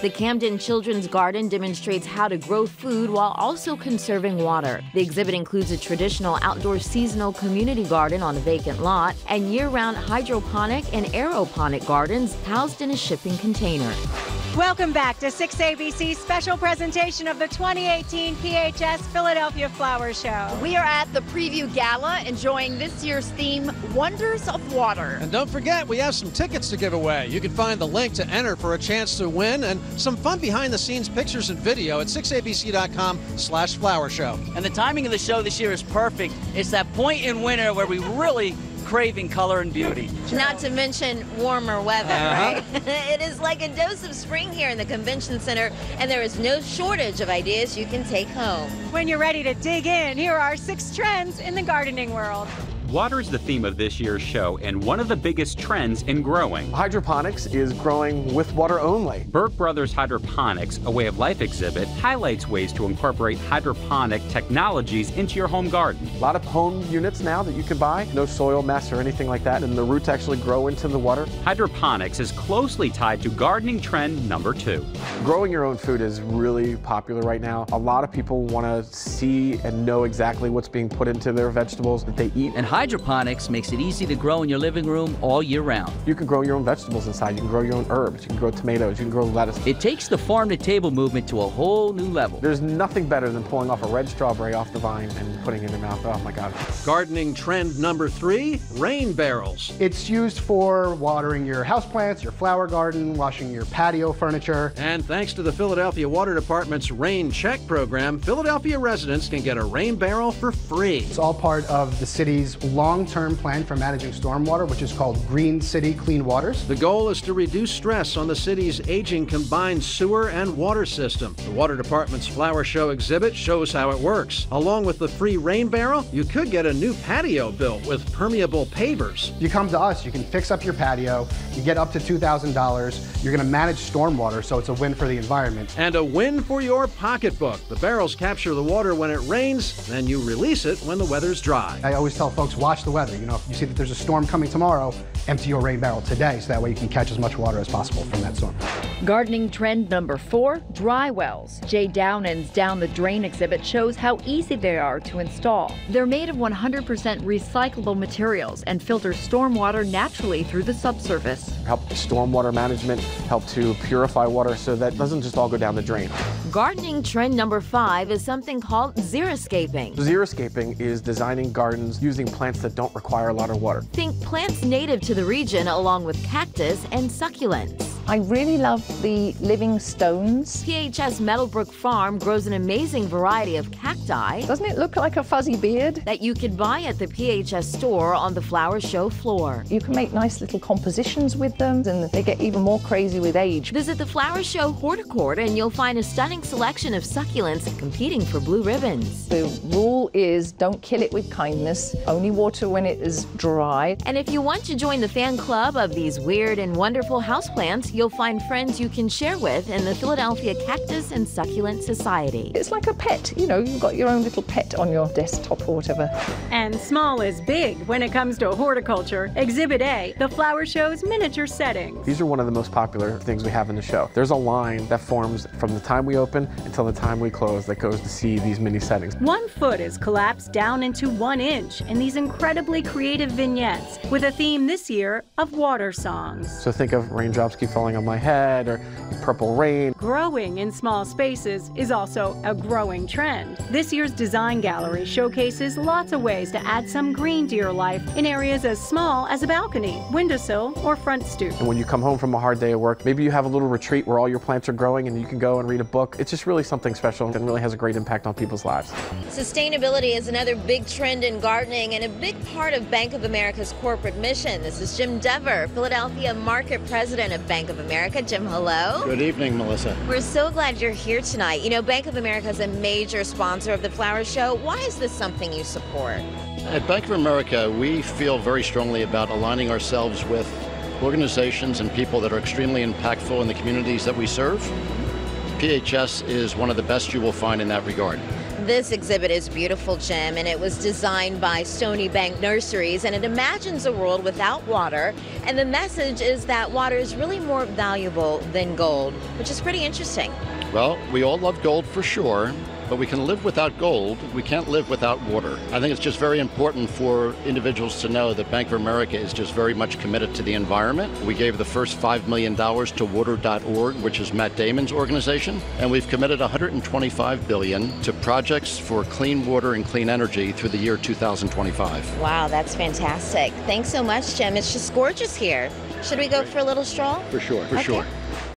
The Camden Children's Garden demonstrates how to grow food while also conserving water. The exhibit includes a traditional outdoor seasonal community garden on a vacant lot and year-round hydroponic and aeroponic gardens housed in a shipping container. Welcome back to 6ABC's special presentation of the 2018 PHS Philadelphia Flower Show. We are at the Preview Gala enjoying this year's theme, Wonders of Water. And don't forget, we have some tickets to give away. You can find the link to enter for a chance to win and some fun behind-the-scenes pictures and video at 6abc.com/flower show. And the timing of the show this year is perfect. It's that point in winter where we really craving color and beauty. Not to mention warmer weather, right? It is like a dose of spring here in the convention center, and there is no shortage of ideas you can take home. When you're ready to dig in, here are 6 trends in the gardening world. Water is the theme of this year's show and one of the biggest trends in growing. Hydroponics is growing with water only. Burke Brothers Hydroponics, a Way of Life exhibit, highlights ways to incorporate hydroponic technologies into your home garden. A lot of home units now that you can buy, no soil mess or anything like that, and the roots actually grow into the water. Hydroponics is closely tied to gardening trend number 2. Growing your own food is really popular right now. A lot of people want to see and know exactly what's being put into their vegetables that they eat. And hydroponics makes it easy to grow in your living room all year round. You can grow your own vegetables inside. You can grow your own herbs. You can grow tomatoes. You can grow lettuce. It takes the farm-to-table movement to a whole new level. There's nothing better than pulling off a red strawberry off the vine and putting it in your mouth. Oh my God. Gardening trend number 3, rain barrels. It's used for watering your houseplants, your flower garden, washing your patio furniture. And thanks to the Philadelphia Water Department's Rain Check program, Philadelphia residents can get a rain barrel for free. It's all part of the city's long-term plan for managing stormwater, which is called Green City Clean Waters. The goal is to reduce stress on the city's aging combined sewer and water system. The Water Department's Flower Show exhibit shows how it works. Along with the free rain barrel, you could get a new patio built with permeable pavers. You come to us, you can fix up your patio, you get up to $2,000, you're going to manage stormwater, so it's a win for the environment. And a win for your pocketbook. The barrels capture the water when it rains, then you release it when the weather's dry. I always tell folks, watch the weather. You know, if you see that there's a storm coming tomorrow, empty your rain barrel today, so that way you can catch as much water as possible from that storm. Gardening trend number 4, dry wells. Jay Downan's Down the Drain exhibit shows how easy they are to install. They're made of 100% recyclable materials and filter stormwater naturally through the subsurface. Help stormwater management, help to purify water so that it doesn't just all go down the drain. Gardening trend number 5 is something called xeriscaping. Xeriscaping is designing gardens using plants that don't require a lot of water. Think plants native to the region along with cactus and succulents. I really love the living stones. PHS Meadowbrook Farm grows an amazing variety of cacti. Doesn't it look like a fuzzy beard? That you could buy at the PHS store on the flower show floor. You can make nice little compositions with them, and they get even more crazy with age. Visit the flower show horticourt and you'll find a stunning selection of succulents competing for blue ribbons. The rule is don't kill it with kindness, only water when it is dry. And if you want to join the fan club of these weird and wonderful houseplants, you'll find friends you can share with in the Philadelphia Cactus and Succulent Society. It's like a pet, you know, you've got your own little pet on your desktop or whatever. And small is big when it comes to horticulture. Exhibit A, the flower show's miniature settings. These are one of the most popular things we have in the show. There's a line that forms from the time we open until the time we close that goes to see these mini settings. 1 foot is collapsed down into 1 inch in these incredibly creative vignettes with a theme this year of water songs. So think of raindrops keep falling on my head or purple rain. Growing in small spaces is also a growing trend. This year's design gallery showcases lots of ways to add some green to your life in areas as small as a balcony, windowsill, or front stoop. And when you come home from a hard day of work, maybe you have a little retreat where all your plants are growing and you can go and read a book. It's just really something special and really has a great impact on people's lives. Sustainability is another big trend in gardening and a big part of Bank of America's corporate mission. This is Jim Dever, Philadelphia Market President of Bank of America. Jim, hello. Good evening, Melissa. We're so glad you're here tonight. You know, Bank of America is a major sponsor of the Flower Show. Why is this something you support? At Bank of America, we feel very strongly about aligning ourselves with organizations and people that are extremely impactful in the communities that we serve. PHS is one of the best you will find in that regard. This exhibit is beautiful, Jim, and it was designed by Stony Bank Nurseries, and it imagines a world without water. And the message is that water is really more valuable than gold, which is pretty interesting. Well, we all love gold for sure, but we can live without gold. We can't live without water. I think it's just very important for individuals to know that Bank of America is just very much committed to the environment. We gave the first $5 million to water.org, which is Matt Damon's organization, and we've committed $125 billion to projects for clean water and clean energy through the year 2025. Wow, that's fantastic. Thanks so much, Jim. It's just gorgeous here. Should we go for a little stroll? For sure, for Okay. sure.